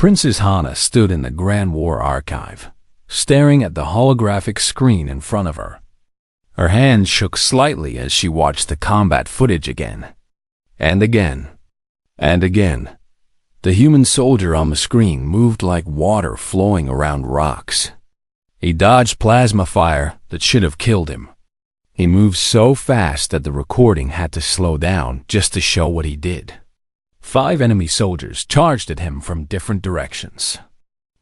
Princess Hana stood in the Grand War Archive, staring at the holographic screen in front of her. Her hands shook slightly as she watched the combat footage again. And again. And again. The human soldier on the screen moved like water flowing around rocks. He dodged plasma fire that should have killed him. He moved so fast that the recording had to slow down just to show what he did. 5 enemy soldiers charged at him from different directions.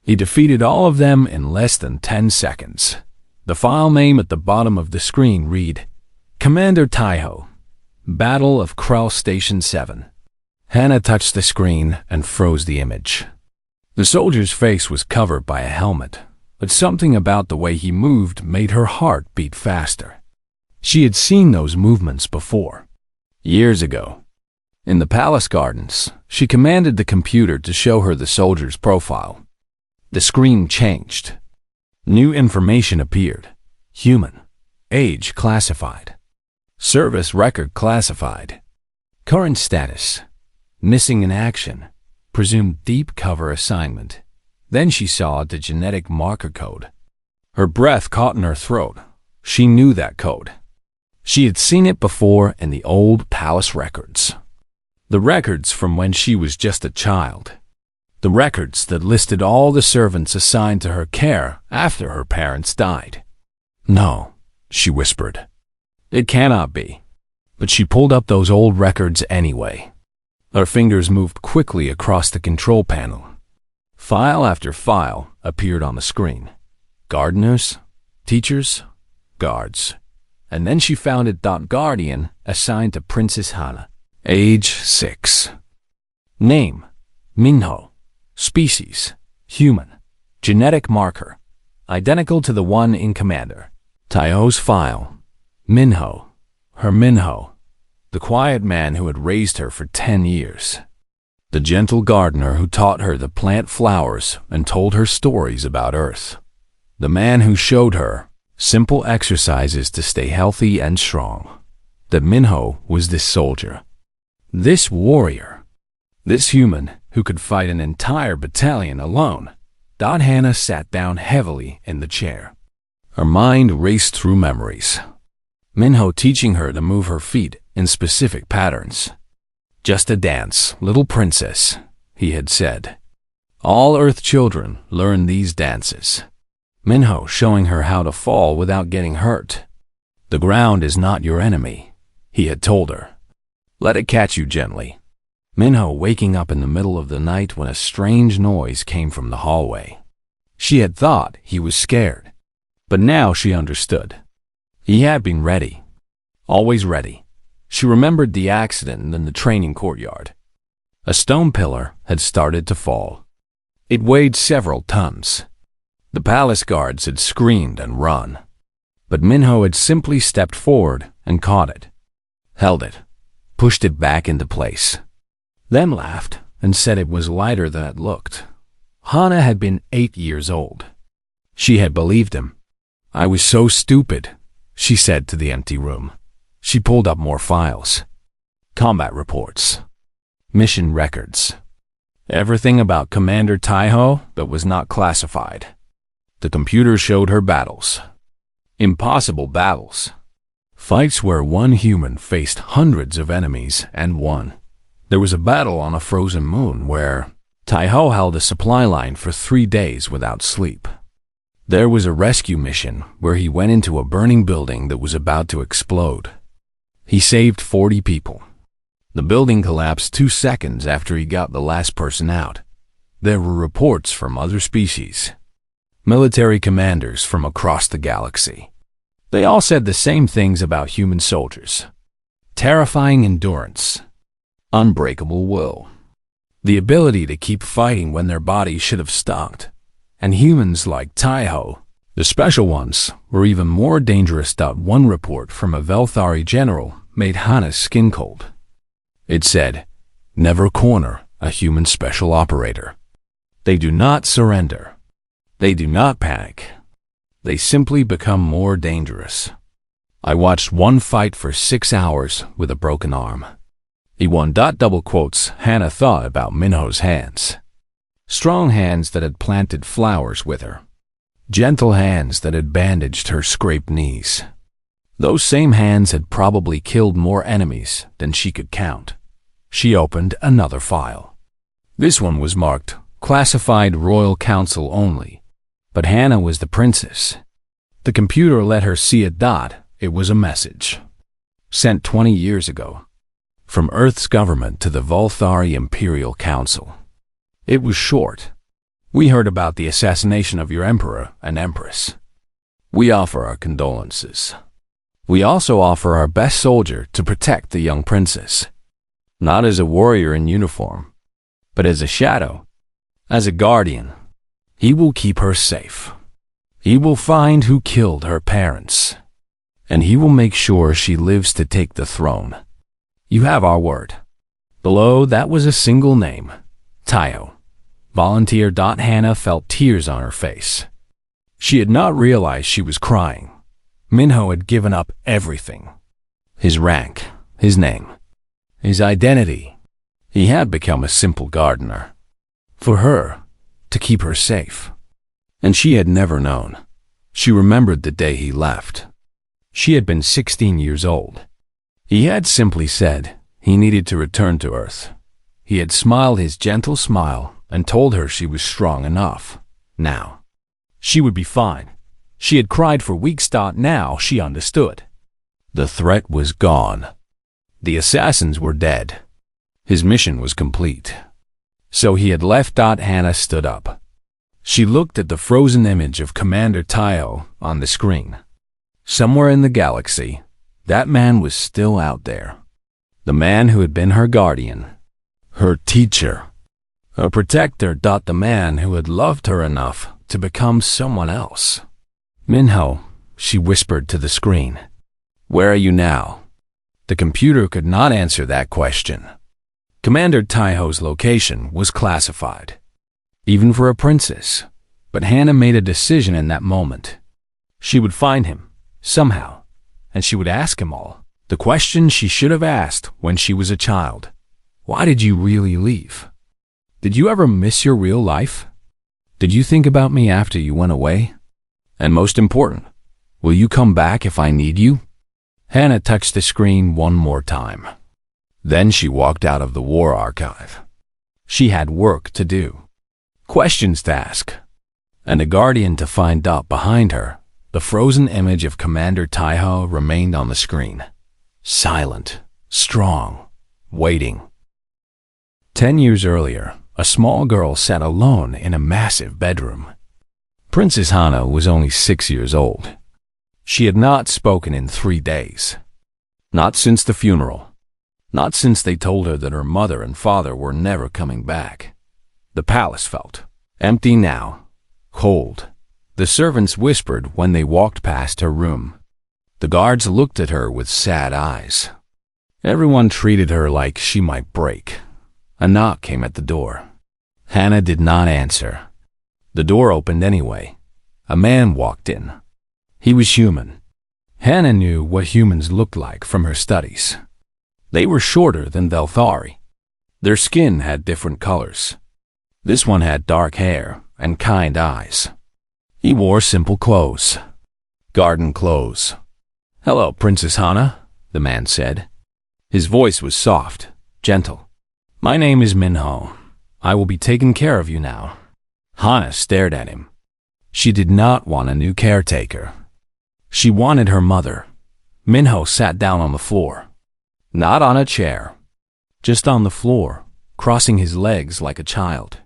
He defeated all of them in less than 10 seconds. The file name at the bottom of the screen read, Commander Taiho, Battle of Krell Station 7. Hana touched the screen and froze the image. The soldier's face was covered by a helmet, but something about the way he moved made her heart beat faster. She had seen those movements before, years ago. In the palace gardens, she commanded the computer to show her the soldier's profile. The screen changed. New information appeared. Human. Age classified. Service record classified. Current status. Missing in action. Presumed deep cover assignment. Then she saw the genetic marker code. Her breath caught in her throat. She knew that code. She had seen it before in the old palace records. The records from when she was just a child. The records that listed all the servants assigned to her care after her parents died. No, she whispered. It cannot be. But she pulled up those old records anyway. Her fingers moved quickly across the control panel. File after file appeared on the screen. Gardeners, teachers, guards. And then she found a guardian assigned to Princess Hana. Age 6. Name, Minho. Species, human. Genetic marker, identical to the one in Commander. Taiho's file, Minho. Her Minho. The quiet man who had raised her for 10 years. The gentle gardener who taught her to plant flowers and told her stories about Earth. The man who showed her simple exercises to stay healthy and strong. That Minho was this soldier. This warrior. This human who could fight an entire battalion alone. Hana sat down heavily in the chair. Her mind raced through memories. Minho teaching her to move her feet in specific patterns. Just a dance, little princess, he had said. All Earth children learn these dances. Minho showing her how to fall without getting hurt. The ground is not your enemy, he had told her. Let it catch you gently. Minho waking up in the middle of the night when a strange noise came from the hallway. She had thought he was scared, but now she understood. He had been ready. Always ready. She remembered the accident in the training courtyard. A stone pillar had started to fall. It weighed several tons. The palace guards had screamed and run, but Minho had simply stepped forward and caught it, held it, pushed it back into place. Then laughed and said it was lighter than it looked. Hana had been 8 years old. She had believed him. I was so stupid, she said to the empty room. She pulled up more files. Combat reports. Mission records. Everything about Commander Taiho that was not classified. The computer showed her battles. Impossible battles. Fights where one human faced hundreds of enemies and won. There was a battle on a frozen moon where Taiho held a supply line for 3 days without sleep. There was a rescue mission where he went into a burning building that was about to explode. He saved 40 people. The building collapsed 2 seconds after he got the last person out. There were reports from other species. Military commanders from across the galaxy. They all said the same things about human soldiers. Terrifying endurance. Unbreakable will. The ability to keep fighting when their bodies should have stopped. And humans like Taiho, the special ones, were even more dangerous. One report from a Velthari general made Hana's skin cold. It said, never corner a human special operator. They do not surrender. They do not panic. They simply become more dangerous. I watched one fight for 6 hours with a broken arm. He won. Hana thought about Minho's hands. Strong hands that had planted flowers with her. Gentle hands that had bandaged her scraped knees. Those same hands had probably killed more enemies than she could count. She opened another file. This one was marked Classified Royal Council Only, but Hannah was the princess. The computer let her see a dot. It was a message. Sent 20 years ago. From Earth's government to the Volthari Imperial Council. It was short. We heard about the assassination of your emperor and empress. We offer our condolences. We also offer our best soldier to protect the young princess. Not as a warrior in uniform, but as a shadow, as a guardian. He will keep her safe. He will find who killed her parents. And he will make sure she lives to take the throne. You have our word. Below that was a single name. Taiho. Volunteer. Hannah felt tears on her face. She had not realized she was crying. Minho had given up everything. His rank, his name, his identity. He had become a simple gardener. For her, to keep her safe. And she had never known. She remembered the day he left. She had been 16 years old. He had simply said he needed to return to Earth. He had smiled his gentle smile and told her she was strong enough. Now, she would be fine. She had cried for weeks. Now she understood. The threat was gone. The assassins were dead. His mission was complete. So he had left. Hannah stood up. She looked at the frozen image of Commander Taiho on the screen. Somewhere in the galaxy, that man was still out there. The man who had been her guardian, her teacher, her protector. The man who had loved her enough to become someone else. Minho, she whispered to the screen. Where are you now? The computer could not answer that question. Commander Taiho's location was classified, even for a princess. But Hannah made a decision in that moment. She would find him, somehow, and she would ask him all the questions she should have asked when she was a child. Why did you really leave? Did you ever miss your real life? Did you think about me after you went away? And most important, will you come back if I need you? Hannah touched the screen one more time. Then she walked out of the war archive. She had work to do, questions to ask, and a guardian to find. Behind her, the frozen image of Commander Taiho remained on the screen. Silent, strong, waiting. 10 years earlier, a small girl sat alone in a massive bedroom. Princess Hannah was only 6 years old. She had not spoken in 3 days. Not since the funeral. Not since they told her that her mother and father were never coming back. The palace felt empty now, cold. The servants whispered when they walked past her room. The guards looked at her with sad eyes. Everyone treated her like she might break. A knock came at the door. Hannah did not answer. The door opened anyway. A man walked in. He was human. Hannah knew what humans looked like from her studies. They were shorter than Volthari. Their skin had different colors. This one had dark hair and kind eyes. He wore simple clothes. Garden clothes. Hello, Princess Hannah, the man said. His voice was soft, gentle. My name is Minho. I will be taking care of you now. Hannah stared at him. She did not want a new caretaker. She wanted her mother. Minho sat down on the floor. Not on a chair. Just on the floor, crossing his legs like a child.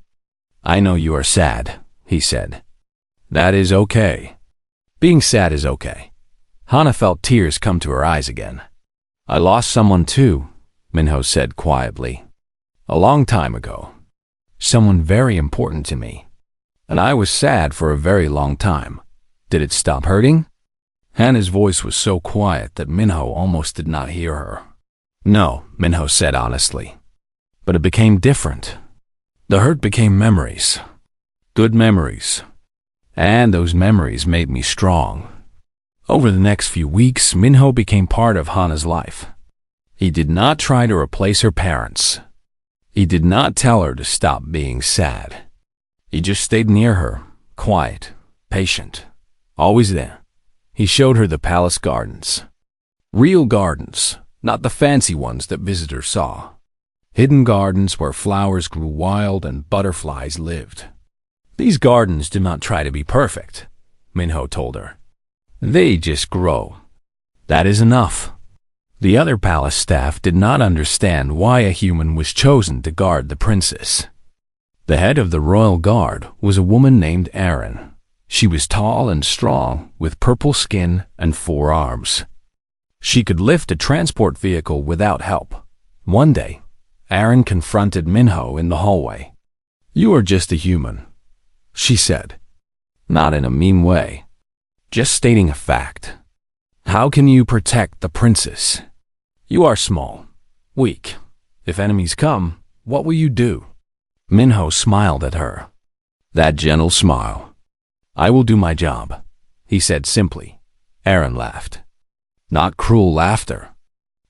I know you are sad, he said. That is okay. Being sad is okay. Hannah felt tears come to her eyes again. I lost someone too, Minho said quietly. A long time ago. Someone very important to me. And I was sad for a very long time. Did it stop hurting? Hannah's voice was so quiet that Minho almost did not hear her. No, Minho said honestly. But it became different. The hurt became memories. Good memories. And those memories made me strong. Over the next few weeks, Minho became part of Hannah's life. He did not try to replace her parents. He did not tell her to stop being sad. He just stayed near her, quiet, patient, always there. He showed her the palace gardens. Real gardens, not the fancy ones that visitors saw. Hidden gardens where flowers grew wild and butterflies lived. These gardens do not try to be perfect, Minho told her. They just grow. That is enough. The other palace staff did not understand why a human was chosen to guard the princess. The head of the royal guard was a woman named Erin. She was tall and strong, with purple skin and 4 arms. She could lift a transport vehicle without help. One day, Erin confronted Minho in the hallway. "You are just a human," she said. Not in a mean way, just stating a fact. "How can you protect the princess? You are small, weak. If enemies come, what will you do?" Minho smiled at her. That gentle smile. "I will do my job," he said simply. Erin laughed. Not cruel laughter,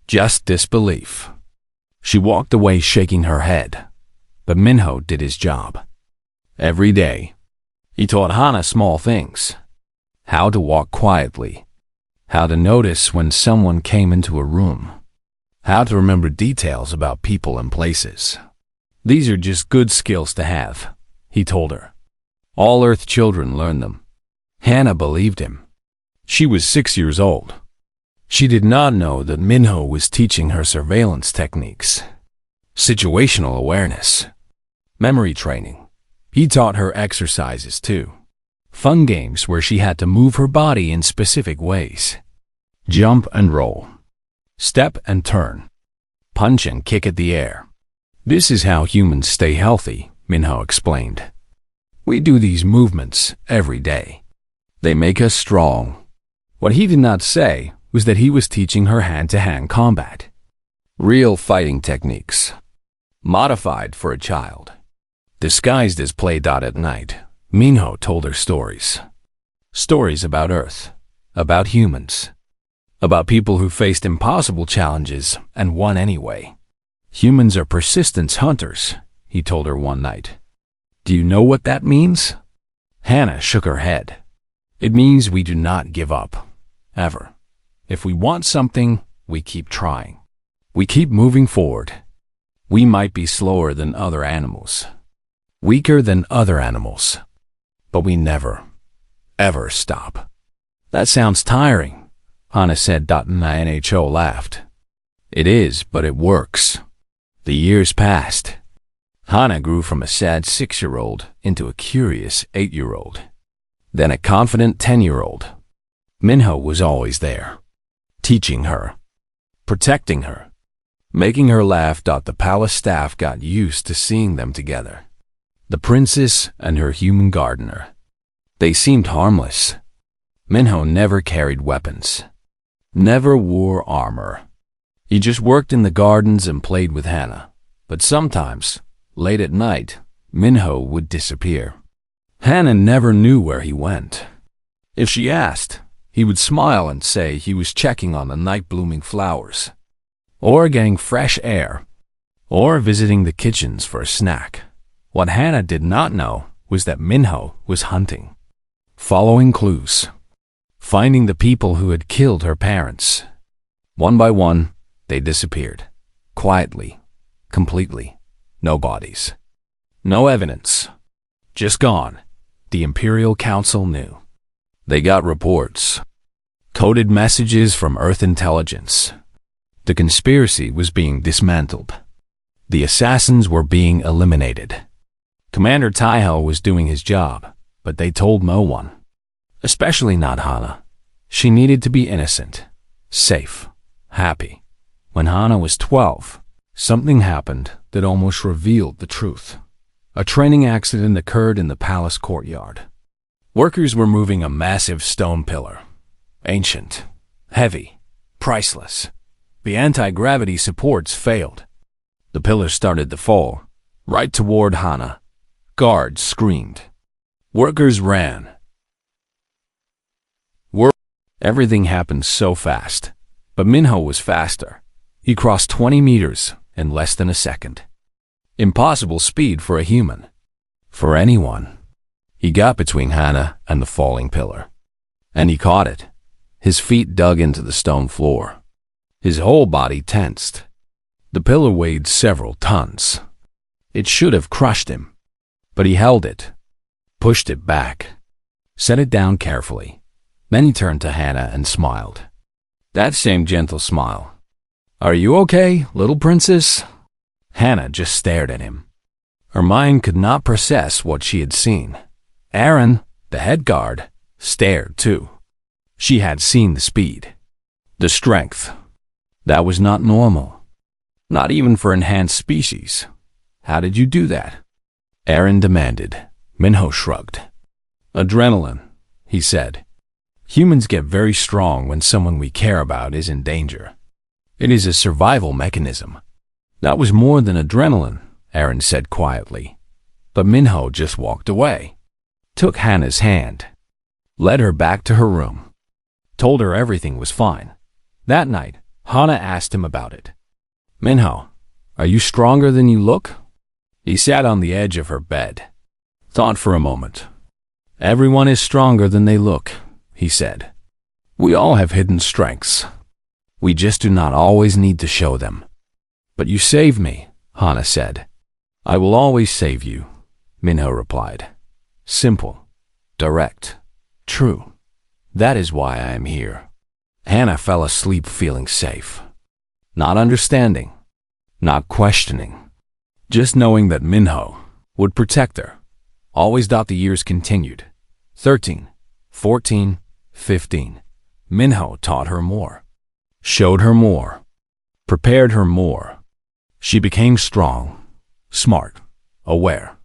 just disbelief. She walked away shaking her head, but Minho did his job. Every day, he taught Hana small things. How to walk quietly, how to notice when someone came into a room, how to remember details about people and places. "These are just good skills to have," he told her. "All Earth children learn them." Hana believed him. She was 6 years old. She did not know that Minho was teaching her surveillance techniques, situational awareness, memory training. He taught her exercises too. Fun games where she had to move her body in specific ways. Jump and roll. Step and turn. Punch and kick at the air. "This is how humans stay healthy," Minho explained. "We do these movements every day. They make us strong." What he did not say was that he was teaching her hand-to-hand combat. Real fighting techniques. Modified for a child. Disguised as play. At night, Minho told her stories. Stories about Earth, about humans, about people who faced impossible challenges and won anyway. "Humans are persistence hunters," he told her one night. "Do you know what that means?" Hana shook her head. "It means we do not give up, ever. If we want something, we keep trying. We keep moving forward. We might be slower than other animals, weaker than other animals, but we never, ever stop." "That sounds tiring," Hana said. Minho laughed. "It is, but it works." The years passed. Hana grew from a sad 6-year-old into a curious 8-year-old, then a confident 10-year-old. Minho was always there, teaching her, protecting her, making her laugh. The palace staff got used to seeing them together. The princess and her human gardener. They seemed harmless. Minho never carried weapons, never wore armor. He just worked in the gardens and played with Hana. But sometimes, late at night, Minho would disappear. Hana never knew where he went. If she asked, he would smile and say he was checking on the night-blooming flowers, or getting fresh air, or visiting the kitchens for a snack. What Hana did not know was that Minho was hunting, following clues, finding the people who had killed her parents. One by one, they disappeared, quietly, completely. No bodies, no evidence, just gone. The Imperial Council knew. They got reports, coded messages from Earth intelligence. The conspiracy was being dismantled. The assassins were being eliminated. Commander Taiho was doing his job, but they told no one, especially not Hana. She needed to be innocent, safe, happy. When Hana was 12, something happened that almost revealed the truth. A training accident occurred in the palace courtyard. Workers were moving a massive stone pillar. Ancient, heavy, priceless. The anti-gravity supports failed. The pillar started to fall, right toward Hana. Guards screamed. Workers ran. Everything happened so fast, but Minho was faster. He crossed 20 meters in less than a second. Impossible speed for a human. For anyone. He got between Hannah and the falling pillar, and he caught it. His feet dug into the stone floor. His whole body tensed. The pillar weighed several tons. It should have crushed him, but he held it, pushed it back, set it down carefully. Then he turned to Hannah and smiled. That same gentle smile. Are you okay, little princess? Hannah just stared at him. Her mind could not process what she had seen. Aaron, the head guard, stared too. She had seen the speed, the strength. That was not normal. Not even for enhanced species. How did you do that? Aaron demanded. Minho shrugged. Adrenaline, he said. Humans get very strong when someone we care about is in danger. It is a survival mechanism. That was more than adrenaline, Aaron said quietly. But Minho just walked away, took Hannah's hand, led her back to her room, told her everything was fine. That night, Hannah asked him about it. Minho, are you stronger than you look? He sat on the edge of her bed, thought for a moment. Everyone is stronger than they look, he said. We all have hidden strengths. We just do not always need to show them. But you saved me, Hannah said. I will always save you, Minho replied. Simple, direct, true. That is why I am here. Hannah fell asleep feeling safe. Not understanding, not questioning. Just knowing that Minho would protect her. Always. The years continued. 13, 14, 15. Minho taught her more, showed her more, prepared her more. She became strong, smart, aware.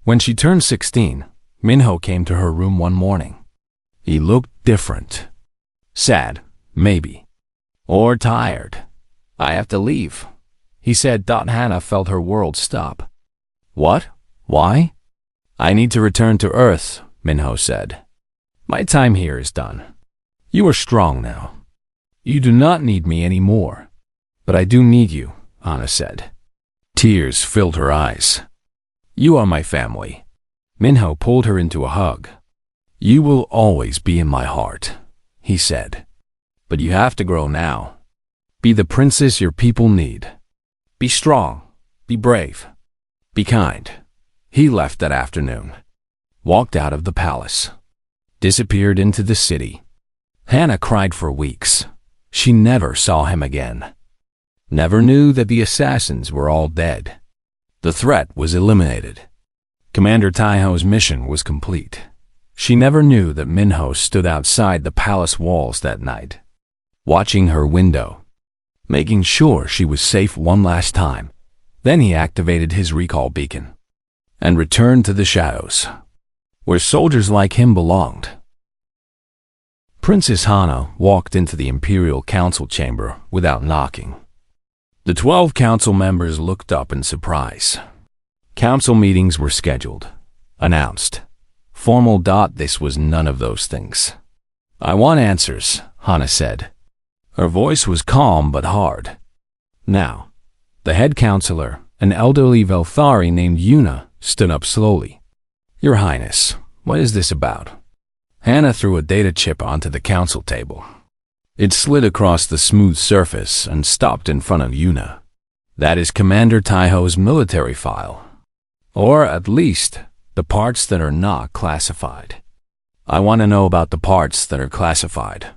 When she turned 16, Minho came to her room one morning. He looked different. Sad, maybe. Or tired. I have to leave, he said. Hannah felt her world stop. What? Why? I need to return to Earth, Minho said. My time here is done. You are strong now. You do not need me anymore. But I do need you, Hannah said. Tears filled her eyes. You are my family. Minho pulled her into a hug. You will always be in my heart, he said. But you have to grow now. Be the princess your people need. Be strong. Be brave. Be kind. He left that afternoon, walked out of the palace, disappeared into the city. Hannah cried for weeks. She never saw him again. Never knew that the assassins were all dead. The threat was eliminated. Commander Taiho's mission was complete. She never knew that Minho stood outside the palace walls that night, watching her window, making sure she was safe one last time. Then he activated his recall beacon and returned to the shadows, where soldiers like him belonged. Princess Hannah walked into the Imperial Council chamber without knocking. The 12 council members looked up in surprise. Council meetings were scheduled, announced. Formal. This was none of those things. I want answers, Hannah said. Her voice was calm but hard. Now, the head counselor, an elderly Velthari named Yuna, stood up slowly. Your Highness, what is this about? Hannah threw a data chip onto the council table. It slid across the smooth surface and stopped in front of Yuna. That is Commander Taiho's military file. Or at least, the parts that are not classified. I want to know about the parts that are classified.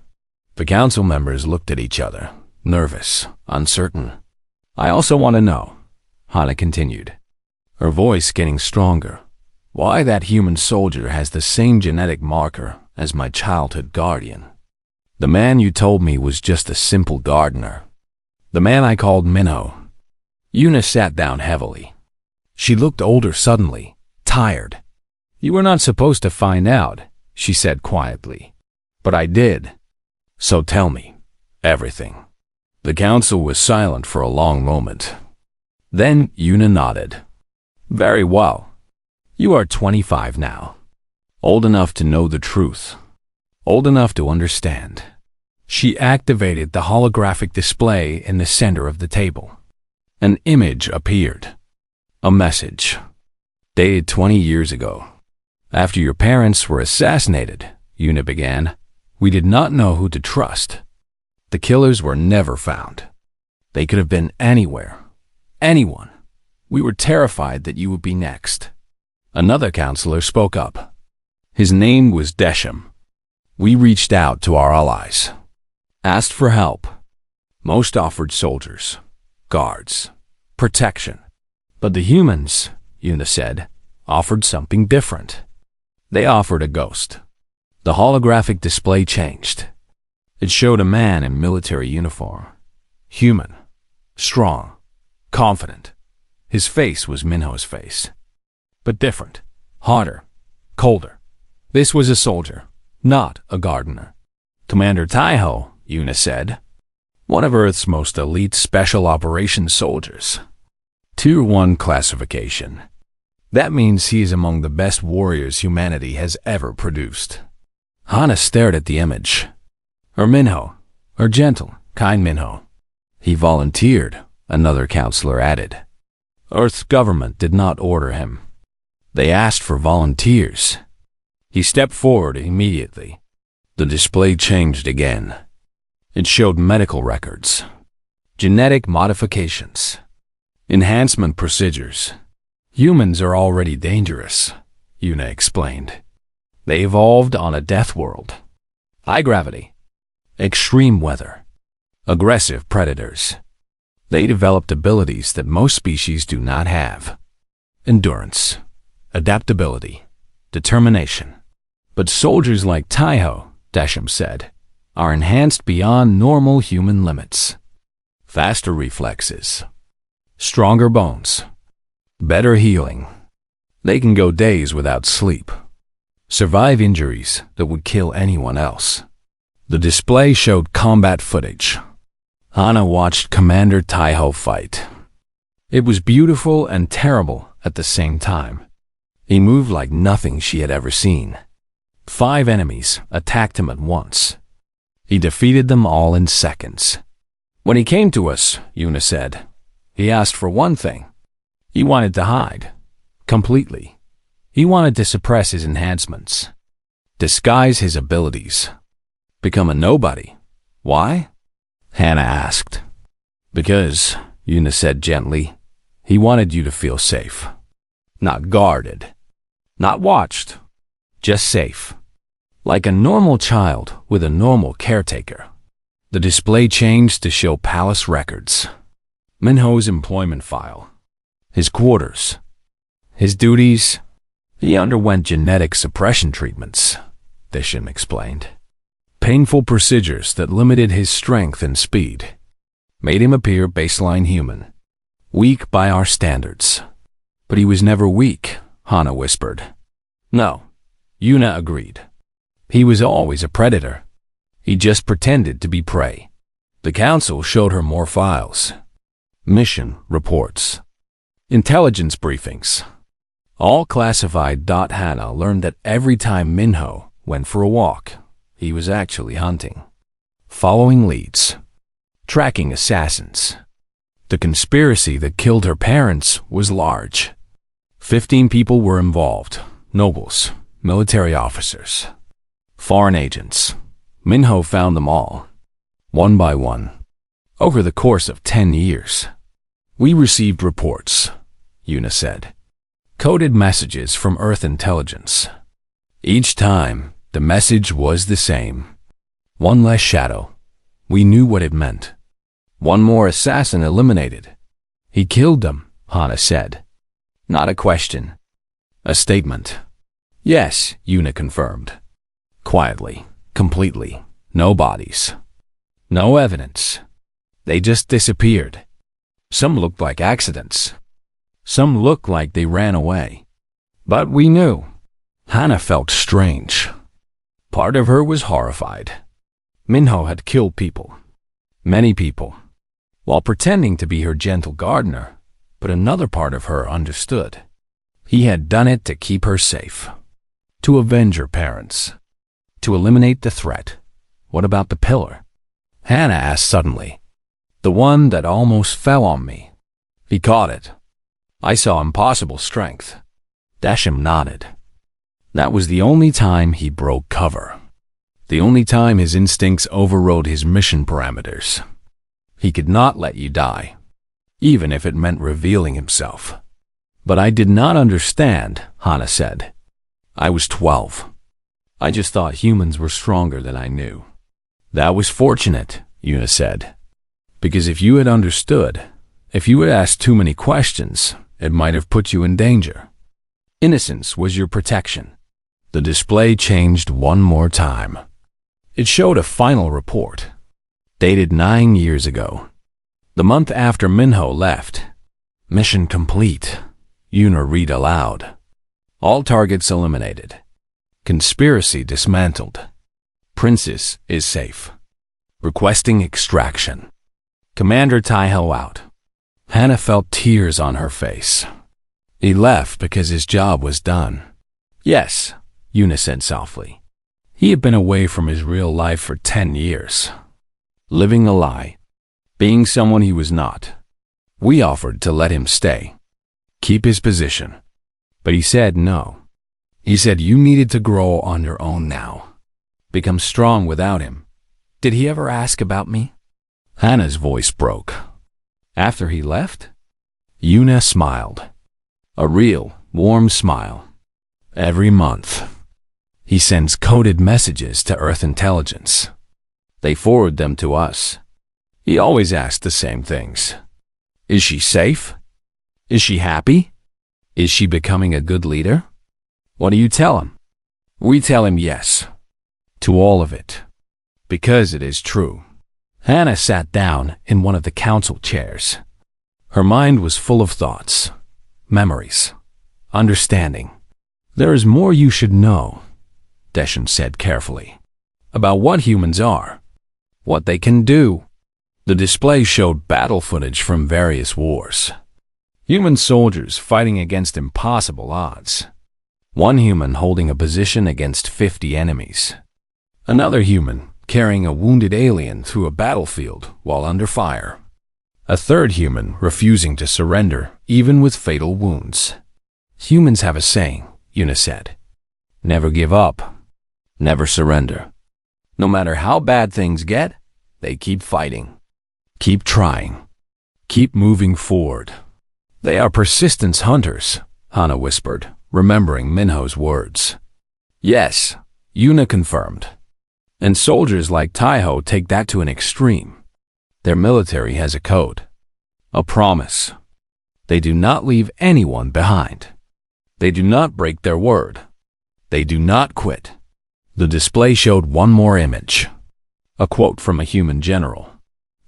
The council members looked at each other, nervous, uncertain. I also want to know, Hannah continued, her voice getting stronger, why that human soldier has the same genetic marker as my childhood guardian. The man you told me was just a simple gardener. The man I called Minho. Yuna sat down heavily. She looked older suddenly, tired. You were not supposed to find out, she said quietly. But I did. So tell me, everything. The council was silent for a long moment. Then Yuna nodded. Very well. You are 25 now. Old enough to know the truth. Old enough to understand. She activated the holographic display in the center of the table. An image appeared. A message. Dated 20 years ago. After your parents were assassinated, Una began, we did not know who to trust. The killers were never found. They could have been anywhere. Anyone. We were terrified that you would be next. Another counselor spoke up. His name was Desham. We reached out to our allies. Asked for help. Most offered soldiers, guards, protection. But the humans, Una said, offered something different. They offered a ghost. The holographic display changed. It showed a man in military uniform. Human. Strong. Confident. His face was Minho's face. But different. Harder. Colder. This was a soldier, not a gardener. Commander Taiho, Una said. One of Earth's most elite special operations soldiers. Tier 1 classification. That means he is among the best warriors humanity has ever produced. Hana stared at the image. Or Minho. Or gentle, kind Minho. He volunteered, another counselor added. Earth's government did not order him. They asked for volunteers. He stepped forward immediately. The display changed again. It showed medical records, genetic modifications, enhancement procedures. Humans are already dangerous, Una explained. They evolved on a death world. High gravity, extreme weather, aggressive predators. They developed abilities that most species do not have. Endurance, adaptability, determination. But soldiers like Taiho, Desham said, are enhanced beyond normal human limits. Faster reflexes, stronger bones, better healing. They can go days without sleep, survive injuries that would kill anyone else. The display showed combat footage. Hana watched Commander Taiho fight. It was beautiful and terrible at the same time. He moved like nothing she had ever seen. 5 enemies attacked him at once. He defeated them all in seconds. When he came to us, Una said, he asked for one thing. He wanted to hide. Completely. He wanted to suppress his enhancements. Disguise his abilities. Become a nobody. Why? Hana asked. Because, Una said gently, he wanted you to feel safe. Not guarded. Not watched. Just safe. Like a normal child with a normal caretaker. The display changed to show palace records. Minho's employment file. His quarters. His duties. He underwent genetic suppression treatments, Desham explained. Painful procedures that limited his strength and speed. Made him appear baseline human. Weak by our standards. But he was never weak, Hana whispered. No, Una agreed. He was always a predator. He just pretended to be prey. The council showed her more files. Mission reports. Intelligence briefings. All classified. Hana learned that every time Minho went for a walk, he was actually hunting. Following leads. Tracking assassins. The conspiracy that killed her parents was large. 15 people were involved. Nobles, military officers, foreign agents. Minho found them all, one by one, over the course of 10 years. We received reports, Una said. Coded messages from Earth intelligence. Each time, the message was the same. One less shadow. We knew what it meant. One more assassin eliminated. He killed them, Hana said. Not a question. A statement. Yes, Una confirmed. Quietly, completely. No bodies. No evidence. They just disappeared. Some looked like accidents. Some looked like they ran away. But we knew. Hana felt strange. Part of her was horrified. Minho had killed people. Many people. While pretending to be her gentle gardener, but another part of her understood. He had done it to keep her safe. To avenge her parents. To eliminate the threat. What about the pillar? Hana asked suddenly. The one that almost fell on me. He caught it. I saw impossible strength. Desham nodded. That was the only time he broke cover. The only time his instincts overrode his mission parameters. He could not let you die, even if it meant revealing himself. But I did not understand, Hana said. I was 12. I just thought humans were stronger than I knew. That was fortunate, Yuna said. Because if you had understood, if you had asked too many questions, it might have put you in danger. Innocence was your protection. The display changed one more time. It showed a final report, dated 9 years ago. The month after Minho left. Mission complete. Yuna read aloud. All targets eliminated. Conspiracy dismantled. Princess is safe. Requesting extraction. Commander Taiho out. Hana felt tears on her face. He left because his job was done. Yes, Yuna said softly. He had been away from his real life for 10 years. Living a lie. Being someone he was not. We offered to let him stay. Keep his position. But he said no. He said you needed to grow on your own now. Become strong without him. Did he ever ask about me? Hana's voice broke. After he left? Yuna smiled. A real, warm smile. Every month. He sends coded messages to Earth intelligence. They forward them to us. He always asks the same things. Is she safe? Is she happy? Is she becoming a good leader? What do you tell him? We tell him yes. To all of it. Because it is true. Hana sat down in one of the council chairs. Her mind was full of thoughts, memories, understanding. There is more you should know, Deshan said carefully, about what humans are, what they can do. The display showed battle footage from various wars. Human soldiers fighting against impossible odds. One human holding a position against 50 enemies. Another human carrying a wounded alien through a battlefield while under fire. A third human refusing to surrender even with fatal wounds. Humans have a saying, Yuna said. Never give up. Never surrender. No matter how bad things get, they keep fighting. Keep trying. Keep moving forward. They are persistence hunters, Hana whispered, remembering Minho's words. Yes, Yuna confirmed. And soldiers like Taiho take that to an extreme. Their military has a code. A promise. They do not leave anyone behind. They do not break their word. They do not quit. The display showed one more image. A quote from a human general.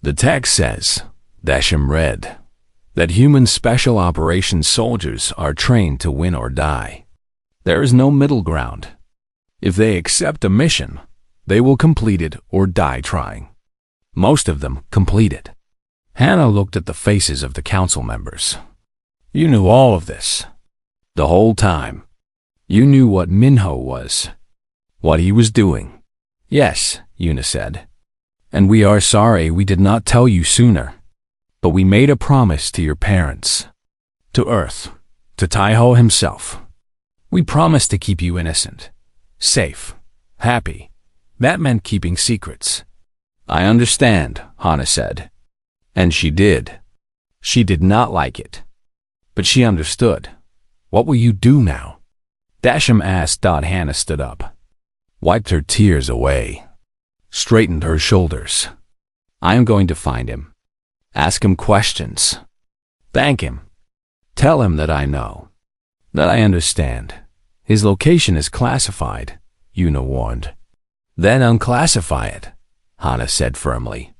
The text says, Dasham read, that human special operations soldiers are trained to win or die. There is no middle ground. If they accept a mission, they will complete it or die trying. Most of them complete it. Hana looked at the faces of the council members. You knew all of this. The whole time. You knew what Minho was. What he was doing. Yes, Yuna said. And we are sorry we did not tell you sooner. But we made a promise to your parents. To Earth. To Taiho himself. We promised to keep you innocent. Safe. Happy. That meant keeping secrets. I understand, Hana said. And she did. She did not like it. But she understood. What will you do now? Dasham asked. Hana stood up. Wiped her tears away. Straightened her shoulders. I am going to find him. Ask him questions. Thank him. Tell him that I know. That I understand. His location is classified, Yuna warned. Then unclassify it, Hana said firmly.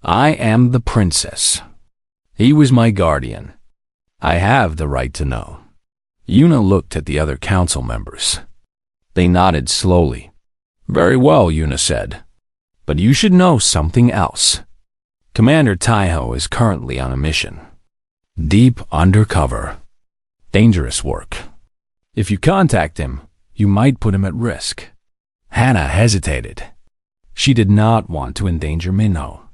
I am the princess. He was my guardian. I have the right to know. Yuna looked at the other council members. They nodded slowly. Very well, Yuna said. But you should know something else. Commander Taiho is currently on a mission. Deep undercover. Dangerous work. If you contact him, you might put him at risk. Hana hesitated. She did not want to endanger Minho.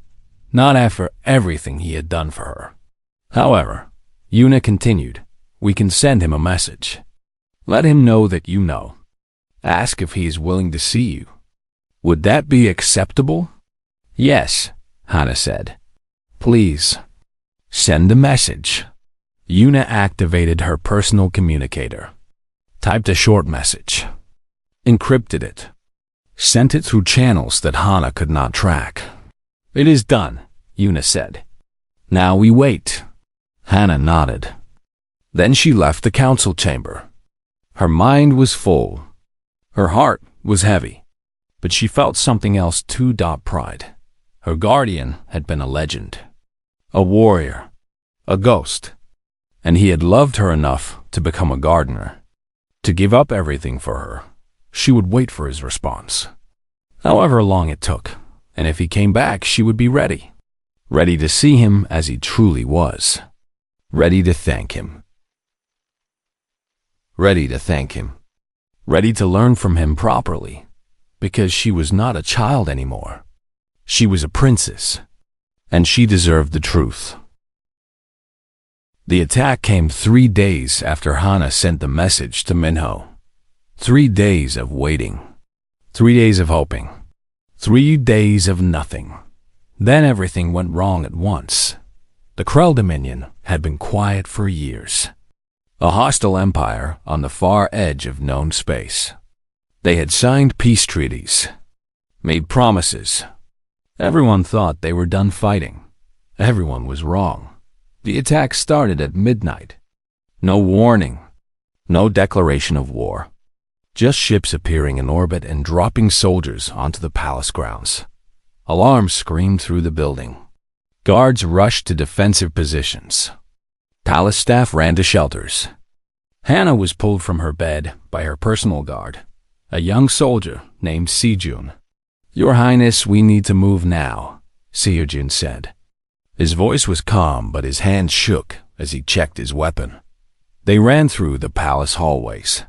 Not after everything he had done for her. However, Yuna continued, we can send him a message. Let him know that you know. Ask if he is willing to see you. Would that be acceptable? Yes, Hannah said. Please. Send a message. Yuna activated her personal communicator. Typed a short message. Encrypted it. Sent it through channels that Hannah could not track. It is done, Yuna said. Now we wait. Hannah nodded. Then she left the council chamber. Her mind was full. Her heart was heavy. But she felt something else too. Pride. Her guardian had been a legend. A warrior. A ghost. And he had loved her enough to become a gardener. To give up everything for her. She would wait for his response. However long it took, and if he came back, she would be ready. Ready to see him as he truly was. Ready to thank him. Ready to thank him. Ready to learn from him properly. Because she was not a child anymore. She was a princess. And she deserved the truth. The attack came 3 days after Hannah sent the message to Minho. 3 days of waiting. 3 days of hoping. 3 days of nothing. Then everything went wrong at once. The Krell Dominion had been quiet for years. A hostile empire on the far edge of known space. They had signed peace treaties. Made promises. Everyone thought they were done fighting. Everyone was wrong. The attack started at midnight. No warning. No declaration of war. Just ships appearing in orbit and dropping soldiers onto the palace grounds. Alarms screamed through the building. Guards rushed to defensive positions. Palace staff ran to shelters. Hannah was pulled from her bed by her personal guard, a young soldier named Sejun. Your Highness, we need to move now, Sejun said. His voice was calm, but his hands shook as he checked his weapon. They ran through the palace hallways.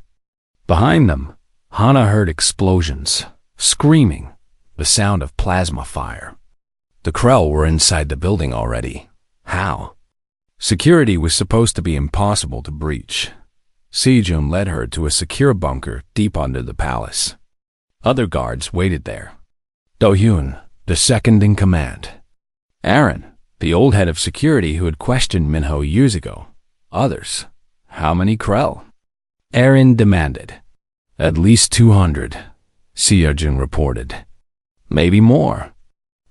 Behind them, Hannah heard explosions, screaming, the sound of plasma fire. The Krell were inside the building already. How? Security was supposed to be impossible to breach. Sejun led her to a secure bunker deep under the palace. Other guards waited there. Do-hyun, the second in command. Aaron, the old head of security who had questioned Minho years ago. Others. How many Krell? Aaron demanded. At least 200, Sejun reported. Maybe more.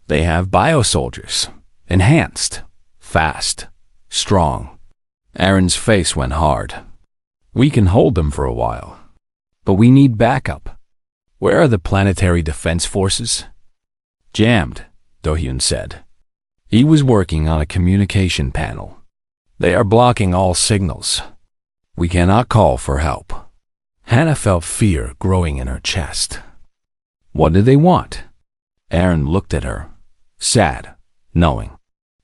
They have biosoldiers. Enhanced. Fast. Strong. Aaron's face went hard. We can hold them for a while. But we need backup. Where are the planetary defense forces? Jammed, Do-hyun said. He was working on a communication panel. They are blocking all signals. We cannot call for help. Hannah felt fear growing in her chest. What do they want? Aaron looked at her, sad, knowing.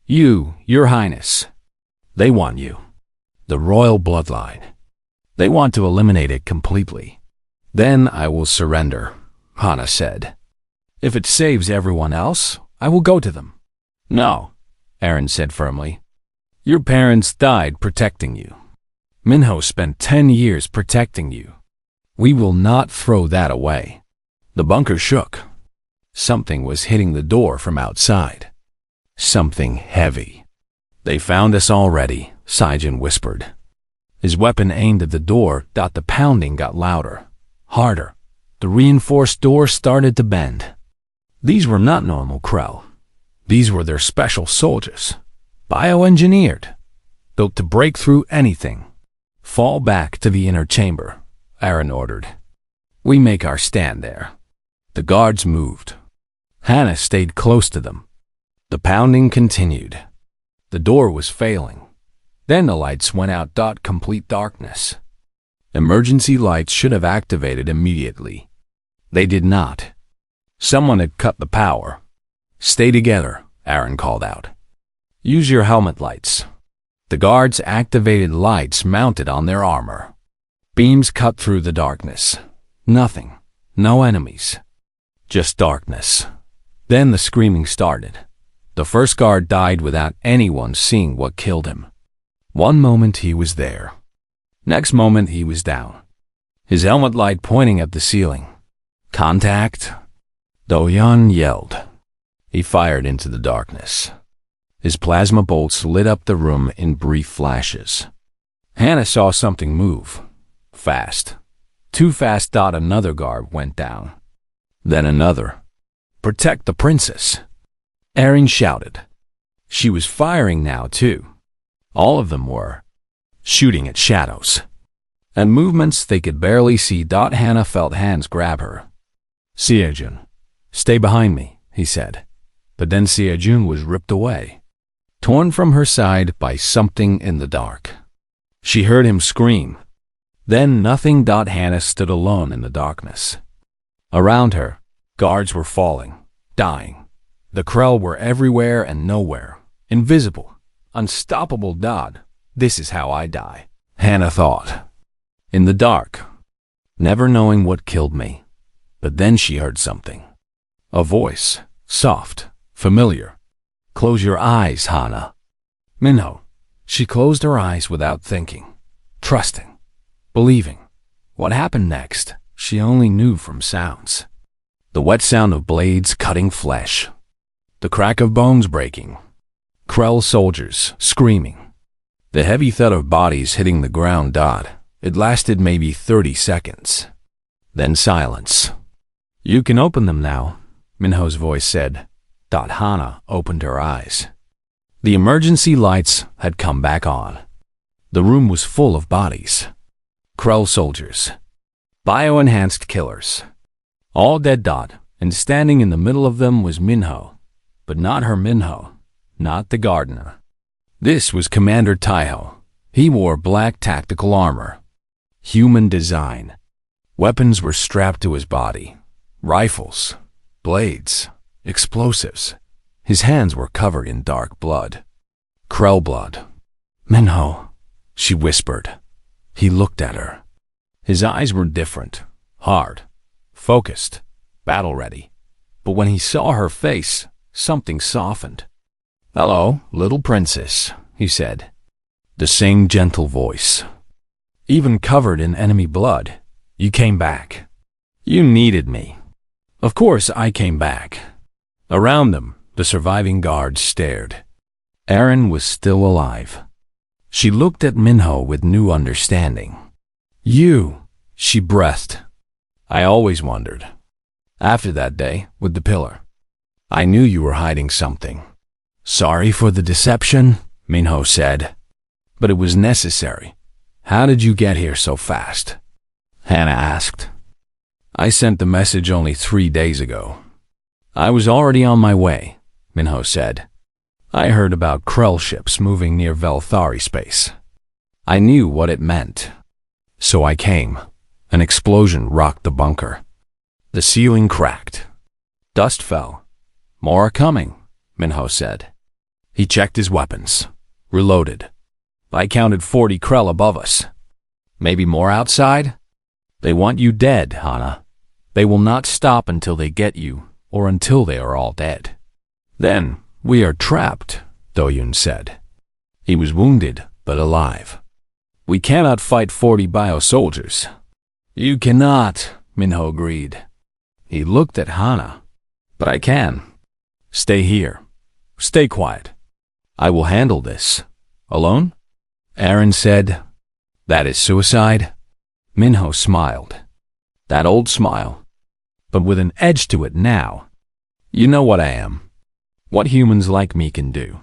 Your Highness. They want you. The royal bloodline. They want to eliminate it completely. Then I will surrender, Hannah said. If it saves everyone else, I will go to them. No, Aaron said firmly. Your parents died protecting you. Minho spent 10 years protecting you. We will not throw that away. The bunker shook. Something was hitting the door from outside. Something heavy. They found us already, Sejun whispered. His weapon aimed at the door. The pounding got louder, harder. The reinforced door started to bend. These were not normal Krell. These were their special soldiers. Bioengineered. Built to break through anything. Fall back to the inner chamber, Aaron ordered. We make our stand there. The guards moved. Hannah stayed close to them. The pounding continued. The door was failing. Then the lights went out. Complete darkness. Emergency lights should have activated immediately. They did not. Someone had cut the power. Stay together, Aaron called out. Use your helmet lights. The guards activated lights mounted on their armor. Beams cut through the darkness. Nothing. No enemies. Just darkness. Then the screaming started. The first guard died without anyone seeing what killed him. One moment he was there. Next moment he was down. his helmet light pointing at the ceiling. Contact! Do-hyun yelled. He fired into the darkness. His plasma bolts lit up the room in brief flashes. Hannah saw something move. Fast. Too fast. Another guard went down. Then another. Protect the princess! Eren shouted. She was firing now, too. All of them were. Shooting at shadows. And movements they could barely see. Hannah felt hands grab her. Sejun, stay behind me, he said. But then Sejun was ripped away, torn from her side by something in the dark. She heard him scream. Then nothing. Hannah stood alone in the darkness. Around her, guards were falling, dying. The Krell were everywhere and nowhere, invisible, unstoppable. This is how I die, Hannah thought. In the dark, never knowing what killed me. But then she heard something. A voice, soft, familiar. Close your eyes, Hannah. Minho. She closed her eyes without thinking, trusting, believing. What happened next, she only knew from sounds. The wet sound of blades cutting flesh. The crack of bones breaking. Krell soldiers screaming. The heavy thud of bodies hitting the ground. It lasted maybe 30 seconds. Then silence. You can open them now, Minho's voice said. Hannah opened her eyes. The emergency lights had come back on. The room was full of bodies. Krell soldiers. Bio-enhanced killers. All dead. And standing in the middle of them was Minho. But not her Minho. Not the gardener. This was Commander Taiho. He wore black tactical armor. Human design. Weapons were strapped to his body. Rifles, blades, explosives. His hands were covered in dark blood. Krell blood. Minho, she whispered. He looked at her. His eyes were different, hard, focused, battle-ready. But when he saw her face, something softened. Hello, little princess, he said. The same gentle voice. Even covered in enemy blood, you came back. You needed me. Of course I came back. Around them, the surviving guards stared. Eren was still alive. She looked at Minho with new understanding. You, she breathed. I always wondered. After that day, with the pillar, I knew you were hiding something. Sorry for the deception, Minho said. But it was necessary. How did you get here so fast? Hannah asked. I sent the message only 3 days ago. I was already on my way, Minho said. I heard about Krell ships moving near Velthari space. I knew what it meant. So I came. An explosion rocked the bunker. The ceiling cracked. Dust fell. More are coming, Minho said. He checked his weapons. Reloaded. I counted 40 Krell above us. Maybe more outside? They want you dead, Hannah. They will not stop until they get you, or until they are all dead. Then we are trapped, Do-hyun said. He was wounded, but alive. We cannot fight 40 bio-soldiers. You cannot, Minho agreed. He looked at Hannah. But I can. Stay here. Stay quiet. I will handle this. Alone? Eren said. That is suicide? Minho smiled. That old smile. But with an edge to it now. You know what I am. What humans like me can do.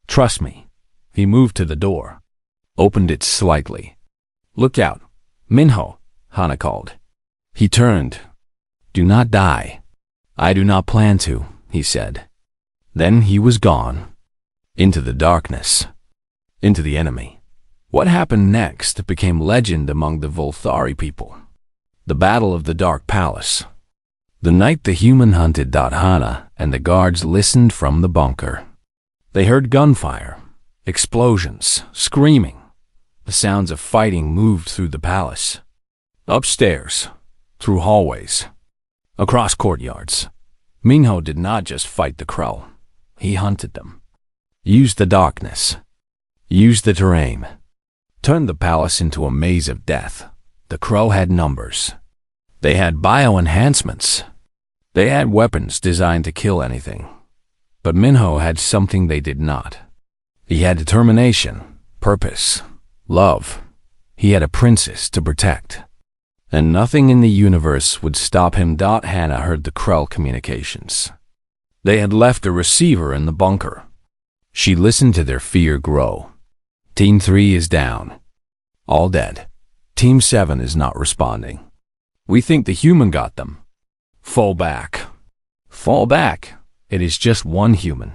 Trust me. He moved to the door. Opened it slightly. Look out. Minho, Hannah called. He turned. Do not die. I do not plan to, he said. Then he was gone. Into the darkness. Into the enemy. What happened next became legend among the Volthari people. The Battle of the Dark Palace. The night the human hunted Hannah and the guards listened from the bunker. They heard gunfire, explosions, screaming. The sounds of fighting moved through the palace. Upstairs, through hallways, across courtyards. Minho did not just fight the Krell. He hunted them. Used the darkness. Used the terrain. Turned the palace into a maze of death. The Crow had numbers. They had bio-enhancements. They had weapons designed to kill anything. But Minho had something they did not. He had determination, purpose, love. He had a princess to protect. And nothing in the universe would stop him. Hannah heard the Krell communications. They had left a receiver in the bunker. She listened to their fear grow. Team 3 is down. All dead. Team 7 is not responding. We think the human got them. Fall back. Fall back. It is just one human.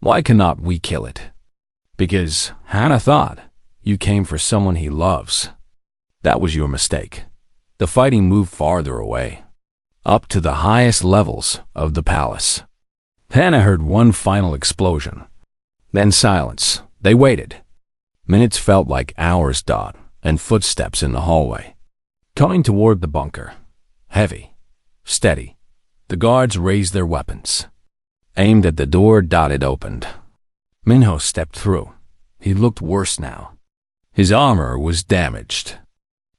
Why cannot we kill it? Because, Hannah thought, you came for someone he loves. That was your mistake. The fighting moved farther away, up to the highest levels of the palace. Hannah heard one final explosion. Then silence. They waited. Minutes felt like hours. And footsteps in the hallway. Coming toward the bunker. Heavy. Steady. The guards raised their weapons. Aimed at the door. It opened. Minho stepped through. He looked worse now. His armor was damaged.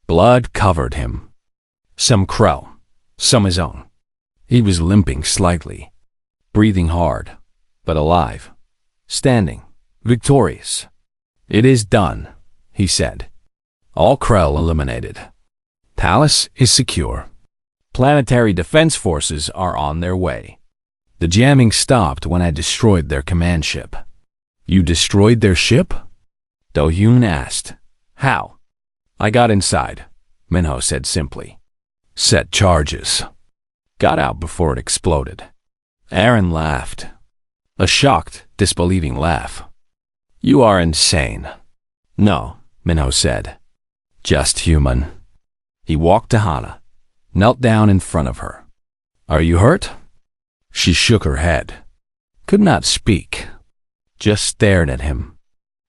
Blood covered him. Some Krell. Some his own. He was limping slightly. Breathing hard. But alive. Standing. Victorious. It is done, he said. All Krell eliminated. Palace is secure. Planetary defense forces are on their way. The jamming stopped when I destroyed their command ship. You destroyed their ship? Do-Hyun asked. How? I got inside, Minho said simply. Set charges. Got out before it exploded. Aaron laughed. A shocked, disbelieving laugh. You are insane. No, Minho said. Just human. He walked to Hannah, knelt down in front of her. Are you hurt? She shook her head. Could not speak. Just stared at him.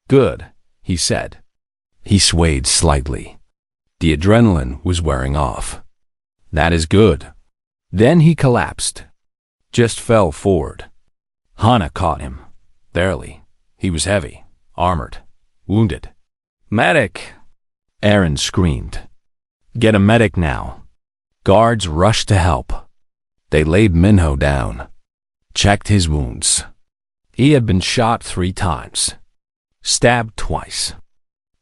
Good, he said. He swayed slightly. The adrenaline was wearing off. That is good. Then he collapsed. Just fell forward. Hannah caught him. Barely. He was heavy, armored, wounded. Medic! Aaron screamed. Get a medic now. Guards rushed to help. They laid Minho down. Checked his wounds. He had been shot 3 times. Stabbed twice.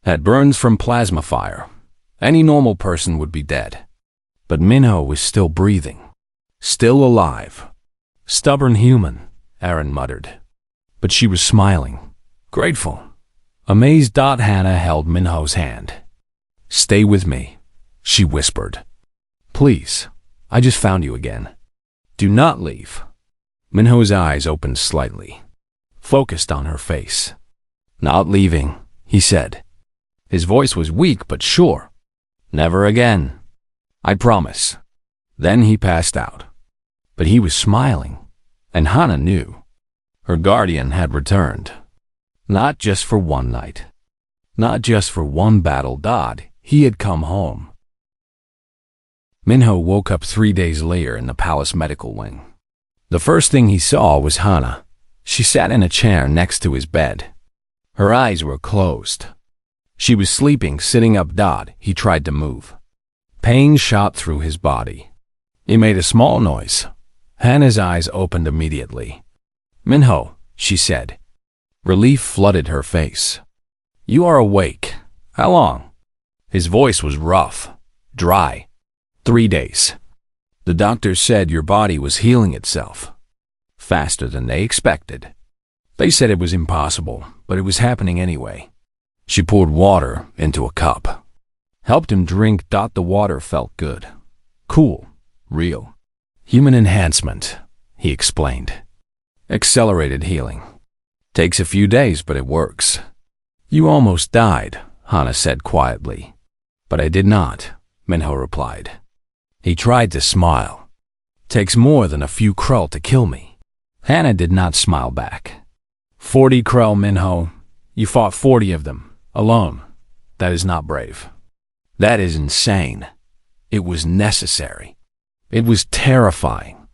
Had burns from plasma fire. Any normal person would be dead. But Minho was still breathing. Still alive. Stubborn human, Aaron muttered. But she was smiling. Grateful. Amazed. Hannah held Minho's hand. Stay with me, she whispered. Please, I just found you again. Do not leave. Minho's eyes opened slightly, focused on her face. Not leaving, he said. His voice was weak but sure. Never again. I promise. Then he passed out. But he was smiling, and Hannah knew. Her guardian had returned. Not just for one night. Not just for one battle. He had come home. Minho woke up 3 days later in the palace medical wing. The first thing he saw was Hannah. She sat in a chair next to his bed. Her eyes were closed. She was sleeping, sitting up. He tried to move. Pain shot through his body. He made a small noise. Hannah's eyes opened immediately. Minho, she said. Relief flooded her face. You are awake. How long? His voice was rough, dry. 3 days. The doctors said your body was healing itself. Faster than they expected. They said it was impossible, but it was happening anyway. She poured water into a cup. Helped him drink. The water felt good. Cool. Real. Human enhancement, he explained. Accelerated healing. Takes a few days, but it works. You almost died, Hannah said quietly. But I did not, Minho replied. He tried to smile. Takes more than a few Krell to kill me. Hannah did not smile back. 40 Krell, Minho. You fought 40 of them, alone. That is not brave. That is insane. It was necessary. It was terrifying.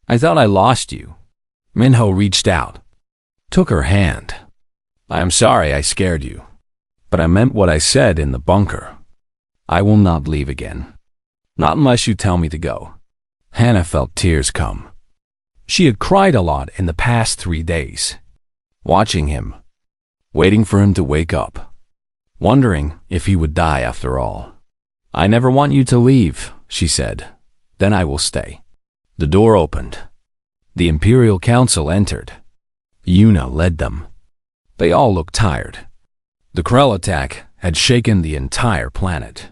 I thought I lost you. Minho reached out. Took her hand. I am sorry I scared you. But I meant what I said in the bunker. I will not leave again. Not unless you tell me to go. Hannah felt tears come. She had cried a lot in the past 3 days, watching him, waiting for him to wake up, wondering if he would die after all. I never want you to leave, she said. Then I will stay. The door opened. The Imperial Council entered. Yuna led them. They all looked tired. The Krell attack had shaken the entire planet.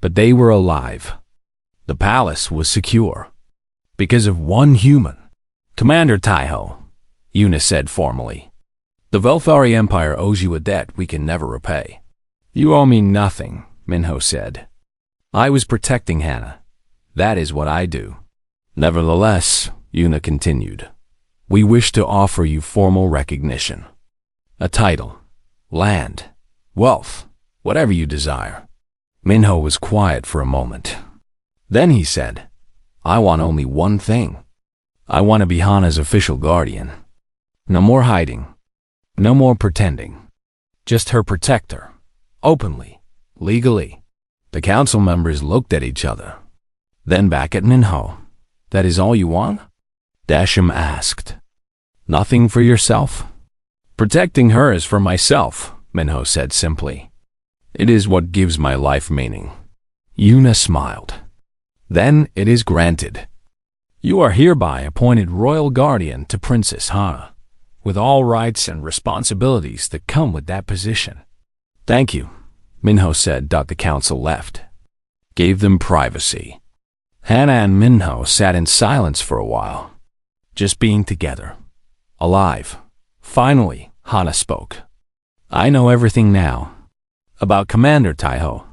But they were alive. The palace was secure. Because of one human. Commander Taiho, Yuna said formally. The Velthari Empire owes you a debt we can never repay. You owe me nothing, Minho said. I was protecting Hannah. That is what I do. Nevertheless, Yuna continued, we wish to offer you formal recognition. A title, land, wealth, whatever you desire. Minho was quiet for a moment. Then he said, I want only one thing. I want to be Hana's official guardian. No more hiding. No more pretending. Just her protector. Openly. Legally. The council members looked at each other. Then back at Minho. That is all you want? Dasham asked. Nothing for yourself? Protecting her is for myself, Minho said simply. It is what gives my life meaning. Yuna smiled. Then it is granted. You are hereby appointed royal guardian to Princess Hana, with all rights and responsibilities that come with that position. Thank you, Minho said. The council left. Gave them privacy. Hana and Minho sat in silence for a while, just being together, alive. Finally, Hana spoke. I know everything now. About Commander Taiho,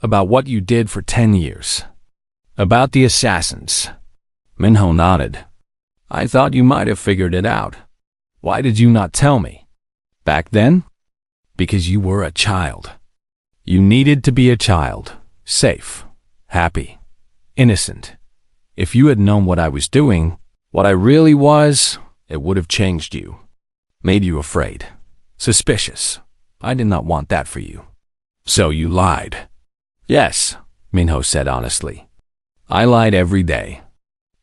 about what you did for 10 years, about the assassins. Minho nodded. I thought you might have figured it out. Why did you not tell me? Back then? Because you were a child. You needed to be a child, safe, happy, innocent. If you had known what I was doing, what I really was, it would have changed you, made you afraid, suspicious. I did not want that for you. So you lied. Yes, Minho said honestly. I lied every day.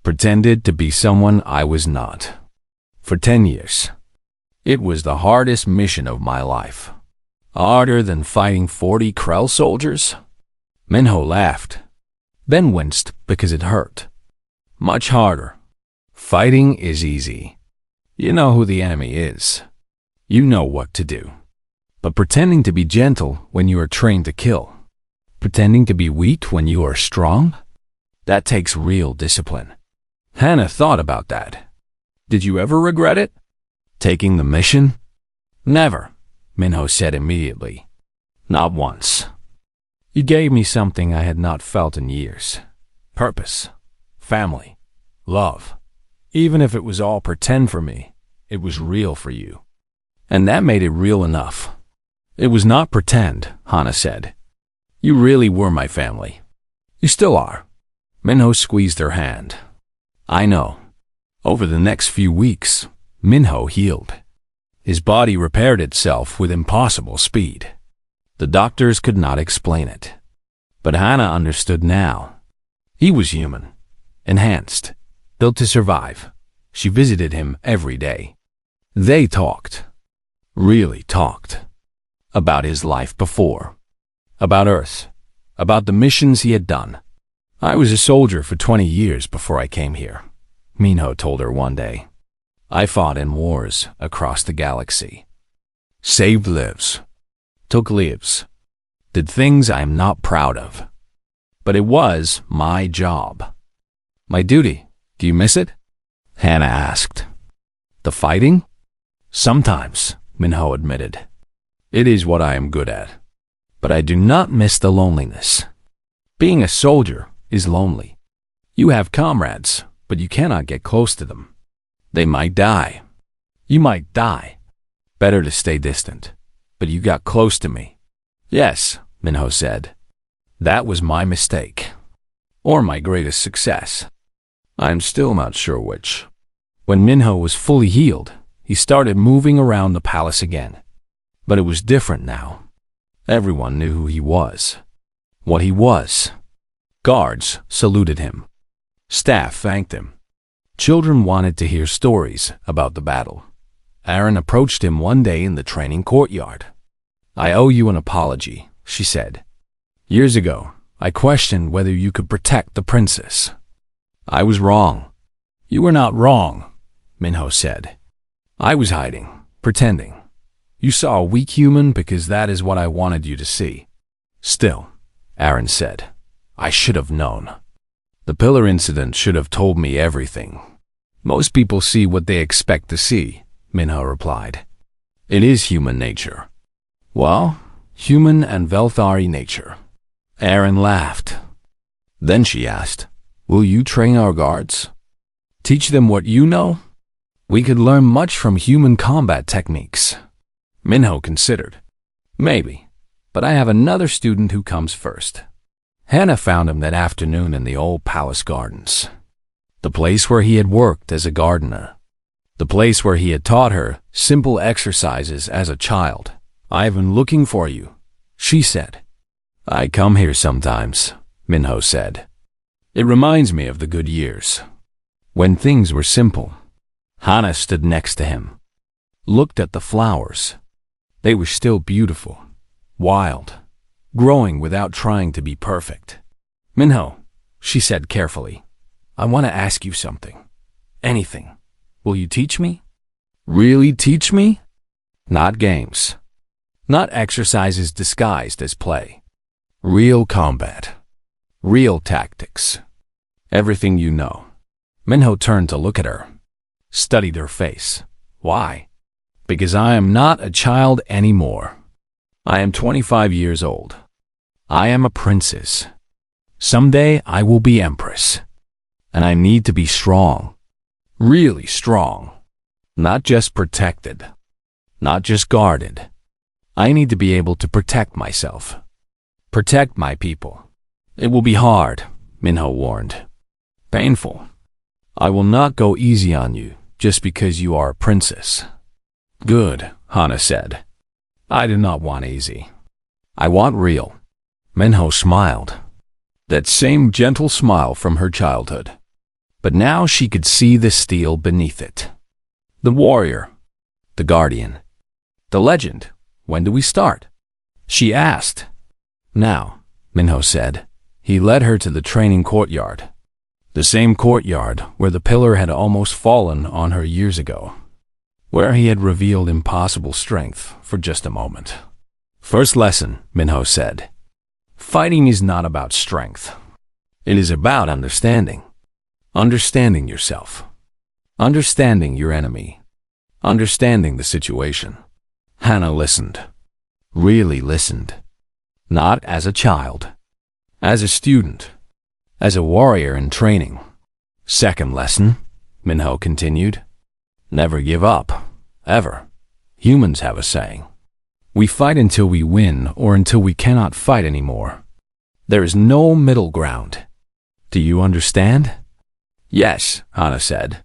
Pretended to be someone I was not. For 10 years. It was the hardest mission of my life. Harder than fighting 40 Krell soldiers? Minho laughed, then winced because it hurt. Much harder. Fighting is easy. You know who the enemy is. You know what to do. But pretending to be gentle when you are trained to kill, pretending to be weak when you are strong, that takes real discipline. Hannah thought about that. Did you ever regret it? Taking the mission? Never, Minho said immediately. Not once. You gave me something I had not felt in years. Purpose, family, love. Even if it was all pretend for me, it was real for you. And that made it real enough. It was not pretend, Hana said. You really were my family. You still are. Minho squeezed her hand. I know. Over the next few weeks, Minho healed. His body repaired itself with impossible speed. The doctors could not explain it. But Hana understood now. He was human, enhanced, built to survive. She visited him every day. They talked. Really talked. About his life before. About Earth. About the missions he had done. I was a soldier for 20 years before I came here, Minho told her one day. I fought in wars across the galaxy. Saved lives. Took lives. Did things I am not proud of. But it was my job. My duty. Do you miss it? Hana asked. The fighting? Sometimes, Minho admitted. It is what I am good at. But I do not miss the loneliness. Being a soldier is lonely. You have comrades, but you cannot get close to them. They might die. You might die. Better to stay distant. But you got close to me. Yes, Minho said. That was my mistake. Or my greatest success. I'm still not sure which. When Minho was fully healed, he started moving around the palace again. But it was different now. Everyone knew who he was. what he was. Guards saluted him. Staff thanked him. Children wanted to hear stories about the battle. Aaron approached him one day in the training courtyard. "I owe you an apology," she said. "Years ago, I questioned whether you could protect the princess. I was wrong." "You were not wrong," Minho said. "I was hiding, pretending. You saw a weak human because that is what I wanted you to see." "Still," Aaron said, "I should have known. The pillar incident should have told me everything." "Most people see what they expect to see," Minho replied. "It is human nature." "Well, human and Velthari nature." Aaron laughed. Then she asked, "Will you train our guards? Teach them what you know? We could learn much from human combat techniques." Minho considered. "Maybe, but I have another student who comes first." Hannah found him that afternoon in the old palace gardens, the place where he had worked as a gardener, the place where he had taught her simple exercises as a child. "I've been looking for you," she said. "I come here sometimes," Minho said. "It reminds me of the good years, when things were simple." Hannah stood next to him, looked at the flowers. They were still beautiful, wild, growing without trying to be perfect. "Minho," she said carefully, "I want to ask you something. Anything. Will you teach me?" "Really teach me?" "Not games. Not exercises disguised as play. Real combat. Real tactics. Everything you know." Minho turned to look at her, studied her face. "Why?" "Because I am not a child anymore. I am 25 years old. I am a princess. Someday I will be empress. And I need to be strong. Really strong. Not just protected. Not just guarded. I need to be able to protect myself. Protect my people." "It will be hard," Minho warned. "Painful. I will not go easy on you just because you are a princess." "Good," Hannah said. "I do not want easy. I want real." Minho smiled. That same gentle smile from her childhood. But now she could see the steel beneath it. The warrior. The guardian. The legend. "When do we start?" she asked. "Now," Minho said. He led her to the training courtyard. The same courtyard where the pillar had almost fallen on her years ago. Where he had revealed impossible strength for just a moment. "First lesson," Minho said. "Fighting is not about strength. It is about understanding. Understanding yourself. Understanding your enemy. Understanding the situation." Hannah listened. Really listened. Not as a child. As a student. As a warrior in training. "Second lesson," Minho continued. "Never give up. Ever. Humans have a saying. We fight until we win or until we cannot fight anymore. There is no middle ground. Do you understand?" "Yes," Hannah said.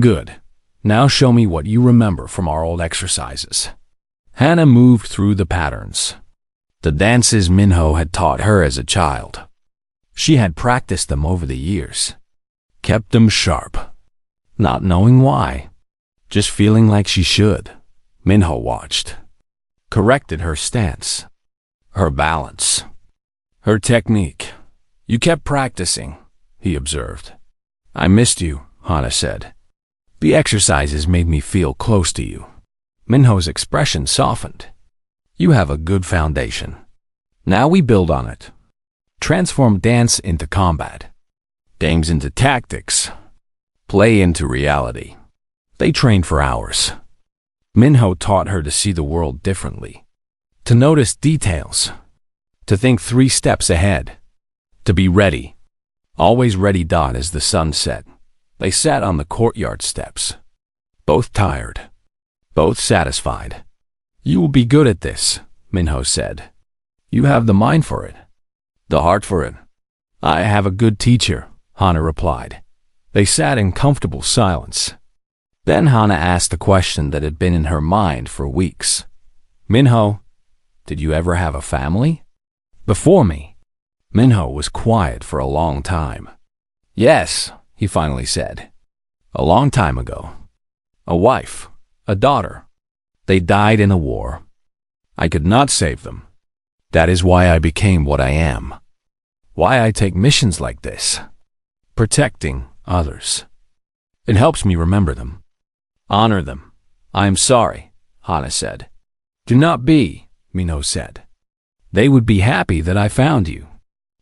"Good. Now show me what you remember from our old exercises." Hannah moved through the patterns. The dances Minho had taught her as a child. She had practiced them over the years. Kept them sharp. Not knowing why. Just feeling like she should. Minho watched. Corrected her stance. Her balance. Her technique. "You kept practicing," he observed. "I missed you," Hannah said. "The exercises made me feel close to you." Minho's expression softened. "You have a good foundation. Now we build on it. Transform dance into combat. Games into tactics. Play into reality." They trained for hours. Minho taught her to see the world differently. To notice details. To think 3 steps ahead. To be ready. Always ready. As the sun set, they sat on the courtyard steps. Both tired. Both satisfied. "You will be good at this," Minho said. "You have the mind for it. The heart for it." "I have a good teacher," Hannah replied. They sat in comfortable silence. Then Hannah asked a question that had been in her mind for weeks. "Minho, did you ever have a family?" "Before me?" Minho was quiet for a long time. Yes, he finally said. A long time ago. A wife, a daughter. They died in a war. I could not save them. That is why I became what I am. Why I take missions like this. Protecting others. It helps me remember them. Honor them. I am sorry, Hana said. Do not be, Minho said. They would be happy that I found you.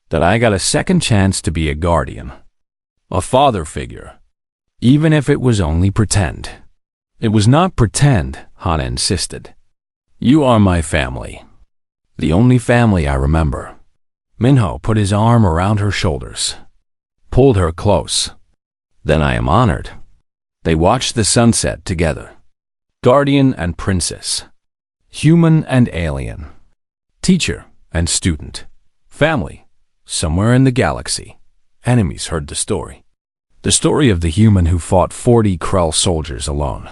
That I got a second chance to be a guardian. A father figure. Even if it was only pretend. It was not pretend, Hana insisted. You are my family. The only family I remember. Minho put his arm around her shoulders. Pulled her close. Then I am honored. They watched the sunset together. Guardian and princess. Human and alien. Teacher and student. Family. Somewhere in the galaxy. Enemies heard the story. The story of the human who fought 40 Krell soldiers alone.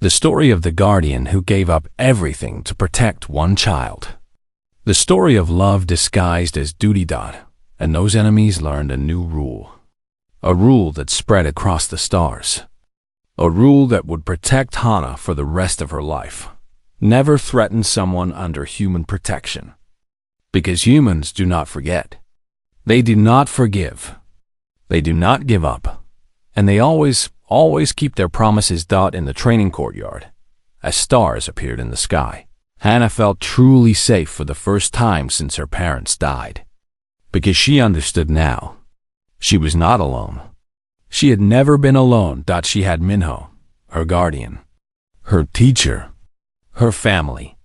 The story of the guardian who gave up everything to protect one child. The story of love disguised as duty. And those enemies learned a new rule. A rule that spread across the stars. A rule that would protect Hana for the rest of her life. Never threaten someone under human protection. Because humans do not forget. They do not forgive. They do not give up. And they always keep their promises. In the training courtyard, as stars appeared in the sky, Hana felt truly safe for the first time since her parents died. Because she understood now. She was not alone. She had never been alone. She had Minho, her guardian, her teacher, her family.